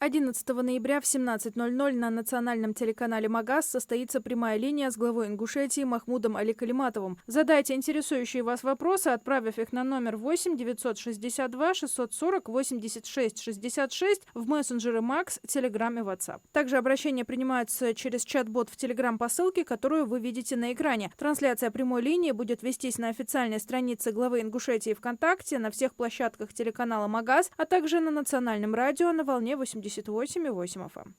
11 ноября в 17:00 на национальном телеканале «Магаз» состоится прямая линия с главой Ингушетии Махмудом Али Калиматовым. Задайте интересующие вас вопросы, отправив их на номер 8 962 640 86 66 в мессенджеры Макс, Телеграм и WhatsApp. Также обращения принимаются через чат-бот в Телеграм по ссылке, которую вы видите на экране. Трансляция прямой линии будет вестись на официальной странице главы Ингушетии ВКонтакте, на всех площадках телеканала «Магаз», а также на национальном радио на волне 88,8 FM.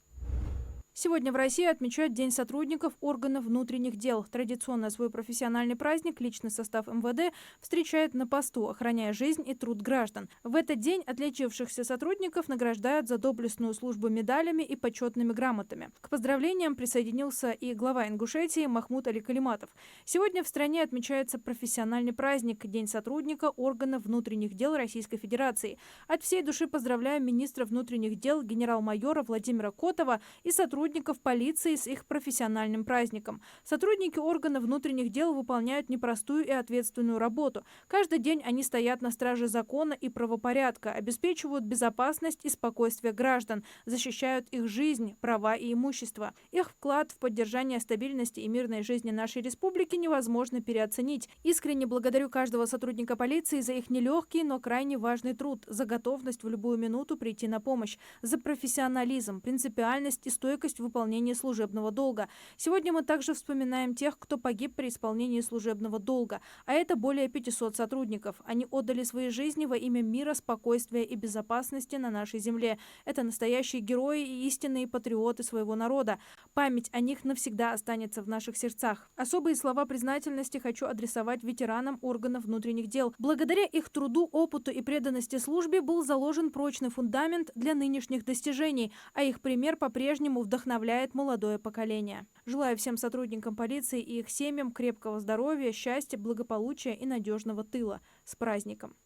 Сегодня в России отмечают День сотрудников органов внутренних дел. Традиционно свой профессиональный праздник личный состав МВД встречает на посту, охраняя жизнь и труд граждан. В этот день отличившихся сотрудников награждают за доблестную службу медалями и почетными грамотами. К поздравлениям присоединился и глава Ингушетии Махмуд Али Калиматов. Сегодня в стране отмечается профессиональный праздник – День сотрудника органов внутренних дел Российской Федерации. От всей души поздравляю министра внутренних дел генерал-майора Владимира Котова и сотрудников полиции с их профессиональным праздником. Сотрудники органов внутренних дел выполняют непростую и ответственную работу. Каждый день они стоят на страже закона и правопорядка, обеспечивают безопасность и спокойствие граждан, защищают их жизнь, права и имущество. Их вклад в поддержание стабильности и мирной жизни нашей республики невозможно переоценить. Искренне благодарю каждого сотрудника полиции за их нелегкий, но крайне важный труд, за готовность в любую минуту прийти на помощь, за профессионализм, принципиальность и стойкость в выполнении служебного долга. Сегодня мы также вспоминаем тех, кто погиб при исполнении служебного долга, а это более 500 сотрудников. Они отдали свои жизни во имя мира, спокойствия и безопасности на нашей земле. Это настоящие герои и истинные патриоты своего народа. Память о них навсегда останется в наших сердцах. Особые слова признательности хочу адресовать ветеранам органов внутренних дел. Благодаря их труду, опыту и преданности службе был заложен прочный фундамент для нынешних достижений, а их пример по-прежнему вдохновляет молодое поколение. Желаю всем сотрудникам полиции и их семьям крепкого здоровья, счастья, благополучия и надежного тыла. С праздником!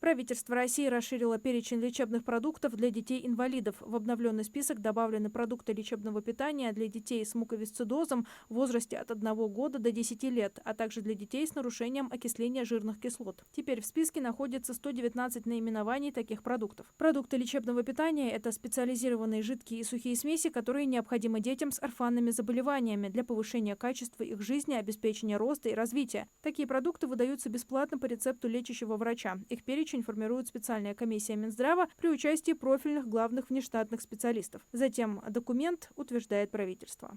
Правительство России расширило перечень лечебных продуктов для детей-инвалидов. В обновленный список добавлены продукты лечебного питания для детей с муковисцидозом в возрасте от 1 года до 10 лет, а также для детей с нарушением окисления жирных кислот. Теперь в списке находится 119 наименований таких продуктов. Продукты лечебного питания – это специализированные жидкие и сухие смеси, которые необходимы детям с орфанными заболеваниями для повышения качества их жизни, обеспечения роста и развития. Такие продукты выдаются бесплатно по рецепту лечащего врача. Их перечень формирует специальная комиссия Минздрава при участии профильных главных внештатных специалистов. Затем документ утверждает правительство.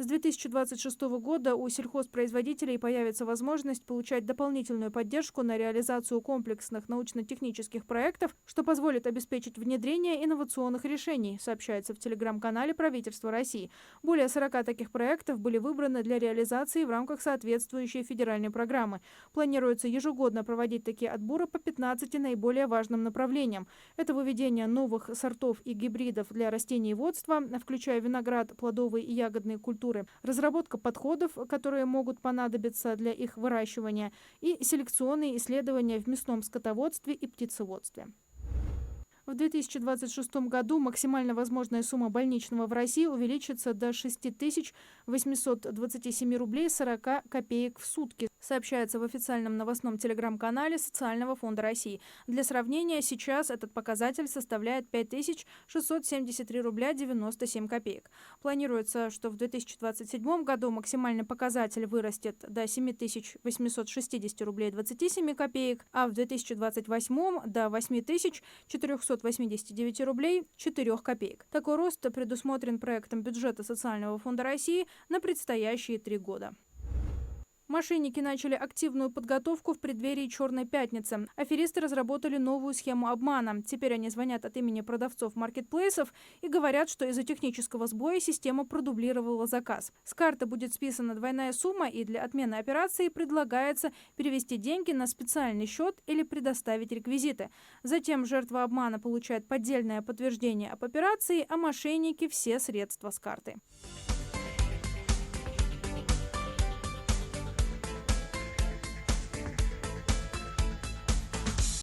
С 2026 года у сельхозпроизводителей появится возможность получать дополнительную поддержку на реализацию комплексных научно-технических проектов, что позволит обеспечить внедрение инновационных решений, сообщается в телеграм-канале правительства России. Более 40 таких проектов были выбраны для реализации в рамках соответствующей федеральной программы. Планируется ежегодно проводить такие отборы по 15 наиболее важным направлениям. Это выведение новых сортов и гибридов для растениеводства, включая виноград, плодовые и ягодные культуры, разработка подходов, которые могут понадобиться для их выращивания, и селекционные исследования в мясном скотоводстве и птицеводстве. В 2026 году максимально возможная сумма больничного в России увеличится до 6827 рублей 40 копеек в сутки, сообщается в официальном новостном телеграм-канале Социального фонда России. Для сравнения, сейчас этот показатель составляет 5673 рубля 97 копеек. Планируется, что в 2027 году максимальный показатель вырастет до 7860 рублей 27 копеек, а в 2028 до 8489 рублей 4 копеек. Такой рост предусмотрен проектом бюджета Социального фонда России на предстоящие 3 года. Мошенники начали активную подготовку в преддверии Черной пятницы. Аферисты разработали новую схему обмана. Теперь они звонят от имени продавцов маркетплейсов и говорят, что из-за технического сбоя система продублировала заказ. С карты будет списана двойная сумма, и для отмены операции предлагается перевести деньги на специальный счет или предоставить реквизиты. Затем жертва обмана получает поддельное подтверждение об операции, а мошенники – все средства с карты.